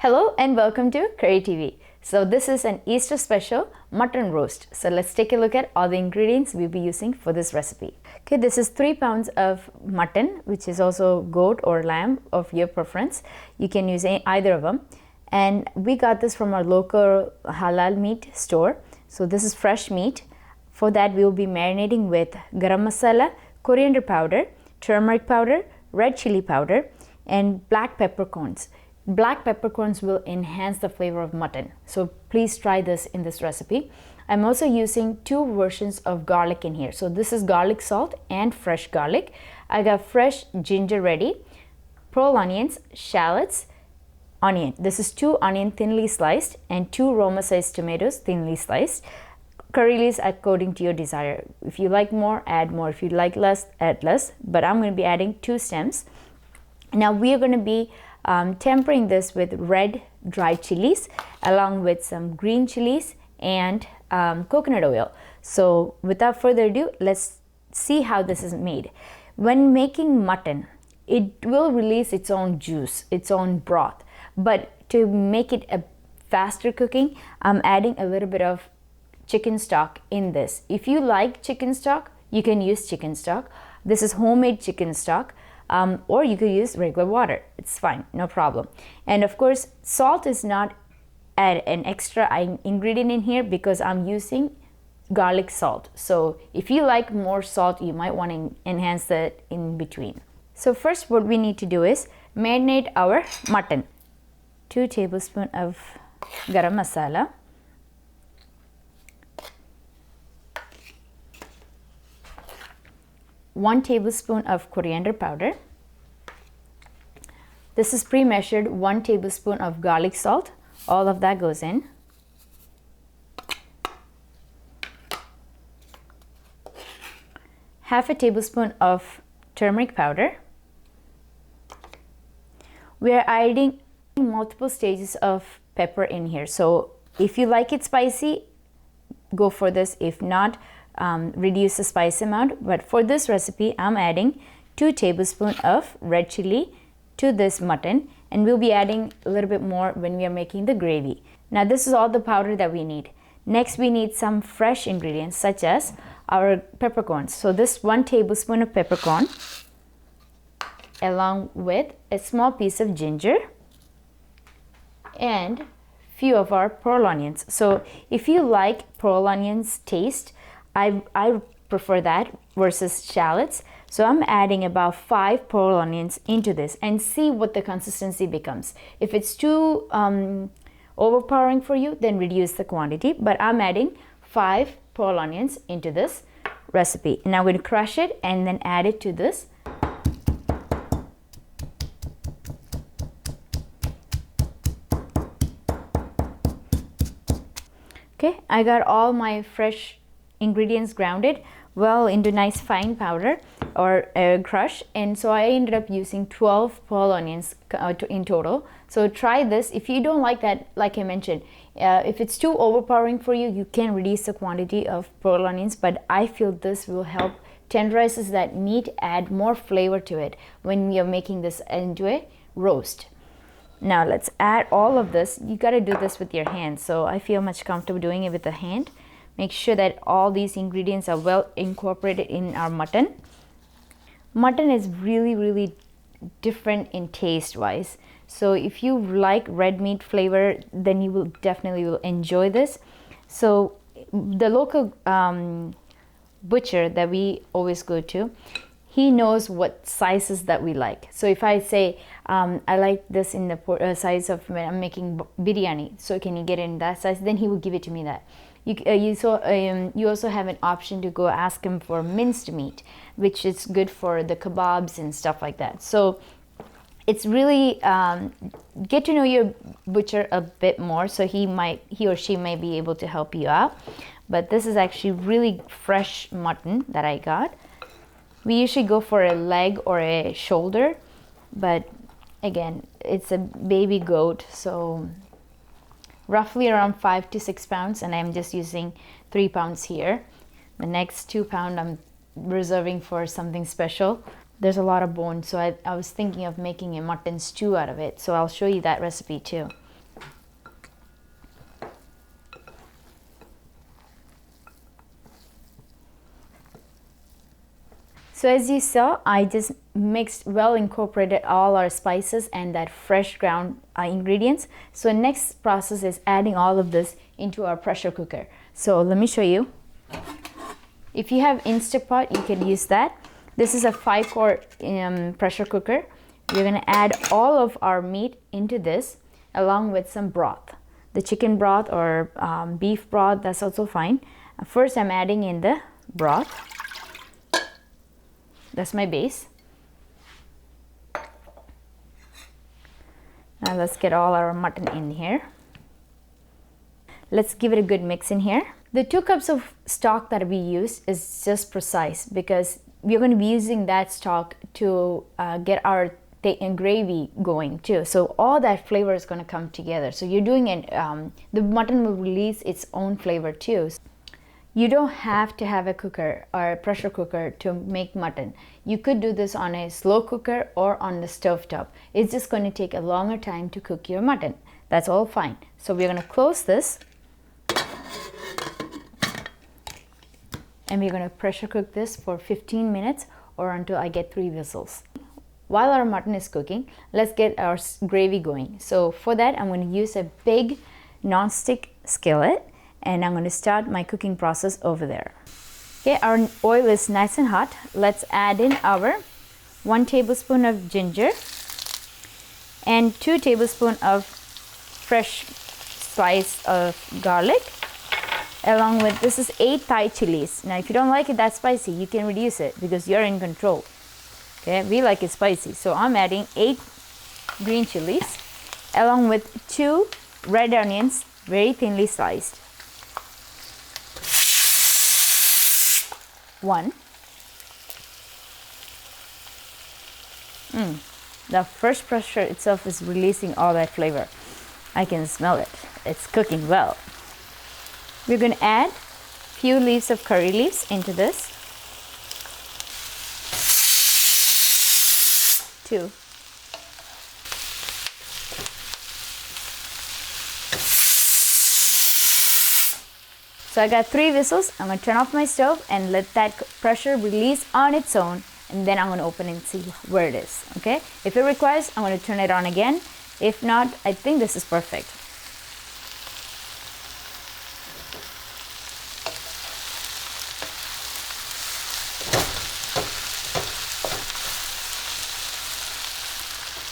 Hello and welcome to Curry TV. So this is an Easter special mutton roast. So let's take a look at all the ingredients we'll be using for this recipe. Okay, this is 3 pounds of mutton, which is also goat or lamb of your preference. You can use either of them. And we got this from our local halal meat store. So this is fresh meat. For that we will be marinating with garam masala, coriander powder, turmeric powder, red chili powder, and black peppercorns. Black peppercorns will enhance the flavor of mutton. So please try this in this recipe. I'm also using 2 versions of garlic in here. So this is garlic salt and fresh garlic. I got fresh ginger ready, pearl onions, shallots, onion. This is 2 onion thinly sliced and 2 Roma sized tomatoes thinly sliced. Curry leaves according to your desire. If you like more, add more. If you like less, add less. But I'm going to be adding 2 stems. Now we are going to be tempering this with red dried chilies along with some green chilies and coconut oil. So without further ado, let's see how this is made. When making mutton, it will release its own juice, its own broth. But to make it a faster cooking, I'm adding a little bit of chicken stock in this. If you like chicken stock, you can use chicken stock. This is homemade chicken stock. Or you could use regular water. It's fine, no problem. And of course, salt is not an extra ingredient in here because I'm using garlic salt. So if you like more salt, you might want to enhance that in between. So first what we need to do is marinate our mutton. 2 tablespoons of garam masala. 1 tablespoon of coriander powder. This is pre-measured 1 tablespoon of garlic salt. All of that goes in. Half a tablespoon of turmeric powder. We are adding multiple stages of pepper in here. So if you like it spicy, go for this. If not, reduce the spice amount. But for this recipe, I'm adding 2 tablespoons of red chili to this mutton, and we'll be adding a little bit more when we are making the gravy. Now this is all the powder that we need. Next we need some fresh ingredients such as our peppercorns. So this 1 tablespoon of peppercorn along with a small piece of ginger and few of our pearl onions. So if you like pearl onions taste, I prefer that versus shallots. So I'm adding about 5 pearl onions into this and see what the consistency becomes. If it's too overpowering for you, then reduce the quantity. But I'm adding 5 pearl onions into this recipe. And I'm going to crush it and then add it to this. Okay, I got all my fresh ingredients grounded well into nice fine powder or crush, and so I ended up using 12 pearl onions in total. So try this. If you don't like that, like I mentioned, if it's too overpowering for you, you can reduce the quantity of pearl onions, but I feel this will help tenderizes that meat, add more flavor to it when we are making this into a roast. Now let's add all of this. You got to do this with your hand, so I feel much comfortable doing it with the hand. Make sure that all these ingredients are well incorporated in our mutton. Mutton is really different in taste wise. So if you like red meat flavor, then you will definitely enjoy this. So the local butcher that we always go to, he knows what sizes that we like. So if I say, I like this in the size of when I'm making biryani, so can you get it in that size? Then he will give it to me that. You also have an option to go ask him for minced meat, which is good for the kebabs and stuff like that. So it's really get to know your butcher a bit more, so he or she might be able to help you out. But this is actually really fresh mutton that I got. We usually go for a leg or a shoulder, but again, it's a baby goat, so roughly around 5 to 6 pounds, and I'm just using 3 pounds here. The next 2 pounds I'm reserving for something special. There's a lot of bone, so I was thinking of making a mutton stew out of it, so I'll show you that recipe too. So as you saw, I just incorporated all our spices and that fresh ground ingredients. So next process is adding all of this into our pressure cooker. So let me show you. If you have Instapot, you can use that. This is a 5-quart pressure cooker. We're gonna add all of our meat into this along with some broth. The chicken broth or beef broth, that's also fine. First, I'm adding in the broth. That's my base. Now let's get all our mutton in here. Let's give it a good mix in here. The 2 cups of stock that we used is just precise because we're going to be using that stock to get our gravy going too. So all that flavor is going to come together. So you're doing it, the mutton will release its own flavor too. You don't have to have a cooker or a pressure cooker to make mutton. You could do this on a slow cooker or on the stove top. It's just going to take a longer time to cook your mutton. That's all fine. So we're going to close this and we're going to pressure cook this for 15 minutes or until I get 3 whistles. While our mutton is cooking, let's get our gravy going. So for that, I'm going to use a big non-stick skillet. And I'm going to start my cooking process over there. Okay, our oil is nice and hot. Let's add in our 1 tablespoon of ginger and 2 tablespoons of fresh slice of garlic, along with, this is 8 Thai chilies. Now if you don't like it that spicy, you can reduce it because you're in control. Okay, we like it spicy. So I'm adding 8 green chilies along with 2 red onions, very thinly sliced. 1. The first pressure itself is releasing all that flavor. I can smell it. It's cooking well. We're going to add a few leaves of curry leaves into this. 2. So I got 3 whistles. I'm going to turn off my stove and let that pressure release on its own, and then I'm going to open it and see where it is. Okay? If it requires, I'm going to turn it on again. If not, I think this is perfect.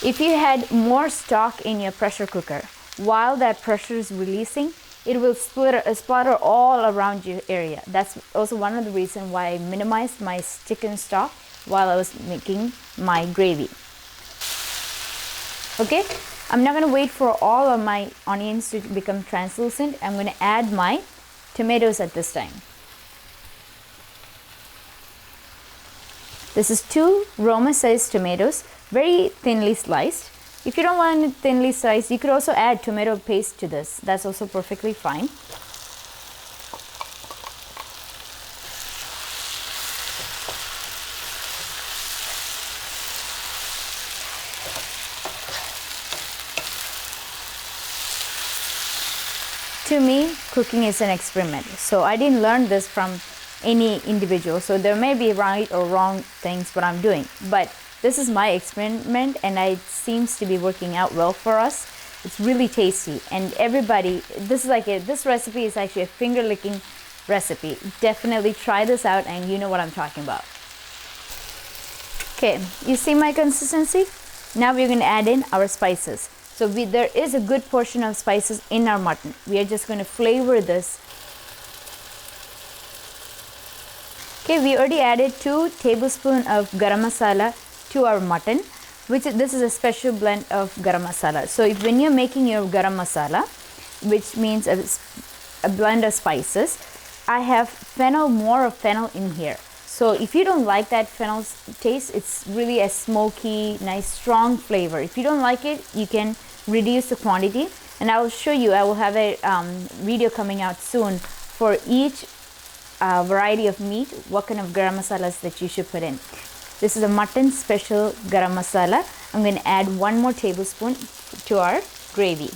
If you had more stock in your pressure cooker, while that pressure is releasing, it will splatter all around your area. That's also one of the reasons why I minimized my chicken stock while I was making my gravy. Okay, I'm not going to wait for all of my onions to become translucent. I'm going to add my tomatoes at this time. This is 2 Roma-sized tomatoes, very thinly sliced. If you don't want it thinly sliced, you could also add tomato paste to this. That's also perfectly fine. To me, cooking is an experiment. So I didn't learn this from any individual. So there may be right or wrong things what I'm doing. But this is my experiment and it seems to be working out well for us. It's really tasty and everybody, this recipe is actually a finger licking recipe. Definitely try this out and you know what I'm talking about. Okay, you see my consistency? Now we're going to add in our spices. So there is a good portion of spices in our mutton. We are just going to flavor this. Okay, we already added 2 tablespoons of garam masala to our mutton, this is a special blend of garam masala. So when you're making your garam masala, which means a blend of spices, I have more of fennel in here. So if you don't like that fennel taste, it's really a smoky, nice, strong flavor. If you don't like it, you can reduce the quantity. And I will show you, I will have a video coming out soon for each variety of meat, what kind of garam masalas that you should put in. This is a mutton special garam masala. I'm going to add 1 more tablespoon to our gravy.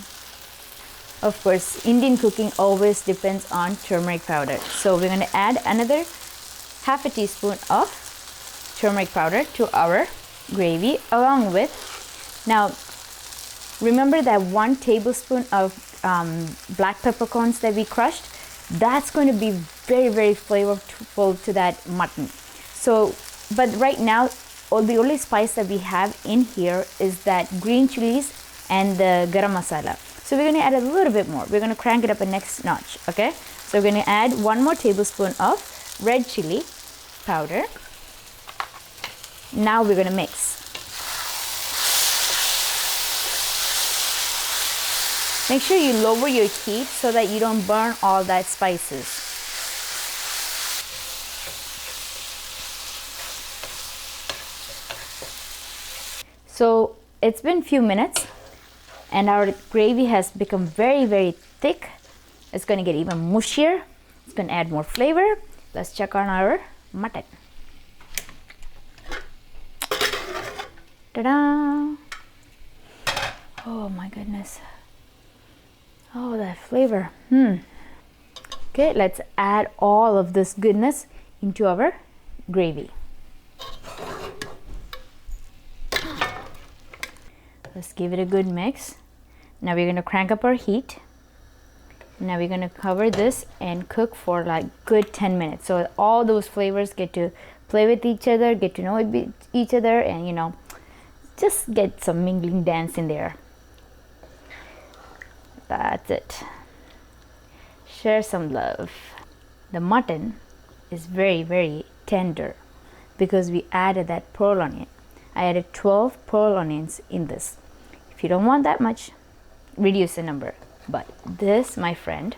Of course, Indian cooking always depends on turmeric powder. So we're going to add another half a teaspoon of turmeric powder to our gravy, along with, now remember that 1 tablespoon of black peppercorns that we crushed. That's going to be very, very flavorful to that mutton. So, but right now, the only spice that we have in here is that green chilies and the garam masala. So we're going to add a little bit more. We're going to crank it up a next notch, okay? So we're going to add 1 more tablespoon of red chili powder. Now we're going to mix. Make sure you lower your heat so that you don't burn all that spices. So it's been a few minutes and our gravy has become very, very thick. It's going to get even mushier. It's going to add more flavor. Let's check on our mutton. Ta-da! Oh my goodness. Oh, that flavor. Okay, let's add all of this goodness into our gravy. Let's give it a good mix. Now we're going to crank up our heat. Now we're going to cover this and cook for like good 10 minutes. So all those flavors get to play with each other, get to know each other, and you know, just get some mingling dance in there. That's it. Share some love. The mutton is very, very tender because we added that pearl onion. I added 12 pearl onions in this. If you don't want that much, reduce the number. But this, my friend,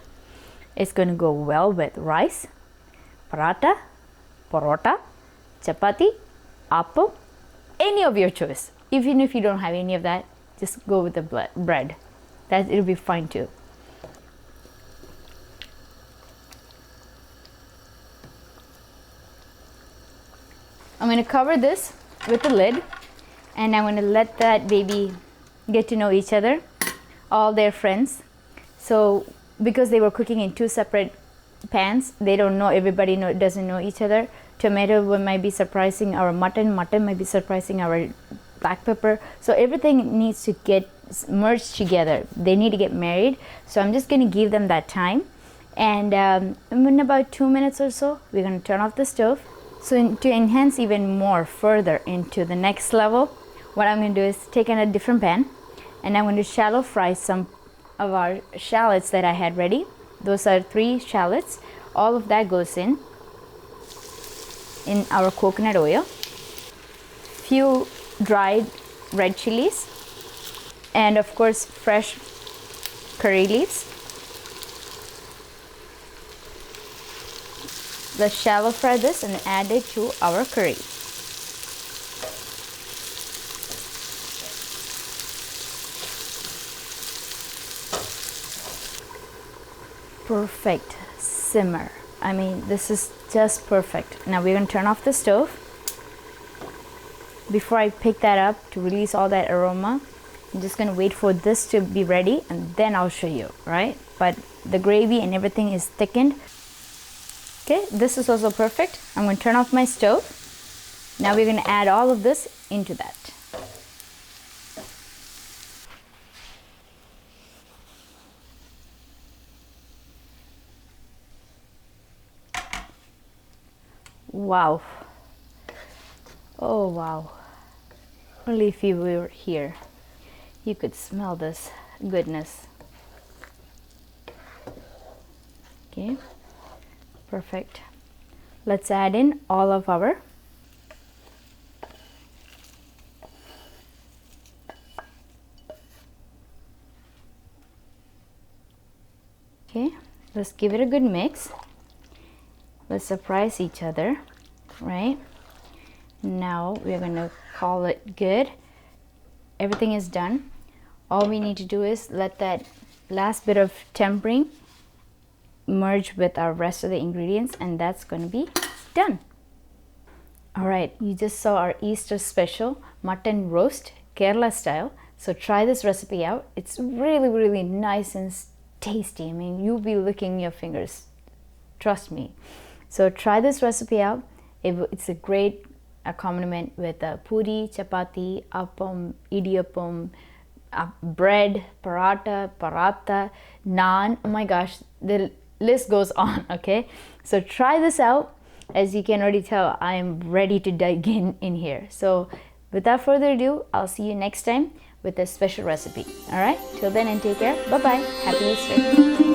is going to go well with rice, paratha, parota, chapati, appam, any of your choice. Even if you don't have any of that, just go with the bread. It'll be fine too. I'm going to cover this with the lid and I'm going to let that baby get to know each other, all their friends. So because they were cooking in 2 separate pans, they don't know, everybody doesn't know each other. Tomato might be surprising our mutton might be surprising our black pepper. So everything needs to get merged together. They need to get married. So I'm just going to give them that time. And in about 2 minutes or so, we're going to turn off the stove. So to enhance even more further into the next level, what I'm going to do is take in a different pan and I'm going to shallow fry some of our shallots that I had ready. Those are 3 shallots. All of that goes in our coconut oil. Few dried red chilies and of course fresh curry leaves. Let's shallow fry this and add it to our curry. Perfect simmer. I mean, this is just perfect. Now we're going to turn off the stove. Before I pick that up to release all that aroma, I'm just going to wait for this to be ready and then I'll show you, right? But the gravy and everything is thickened. Okay, this is also perfect. I'm going to turn off my stove. Now we're going to add all of this into that. Wow. Oh wow. Only if you were here, you could smell this goodness. Okay, perfect. Let's add in all of our okay, let's give it a good mix. Let's surprise each other, right? Now we're going to call it good. Everything is done. All we need to do is let that last bit of tempering merge with our rest of the ingredients and that's going to be done. All right, you just saw our Easter special mutton roast Kerala style. So try this recipe out. It's really, really nice and tasty. I mean, you'll be licking your fingers. Trust me. So try this recipe out. It's a great accompaniment with puri, chapati, appam, idiyappam, bread, paratha, naan. Oh my gosh, the list goes on, okay? So try this out. As you can already tell, I am ready to dig in here. So without further ado, I'll see you next time with a special recipe. All right, till then and take care. Bye-bye. Happy Easter.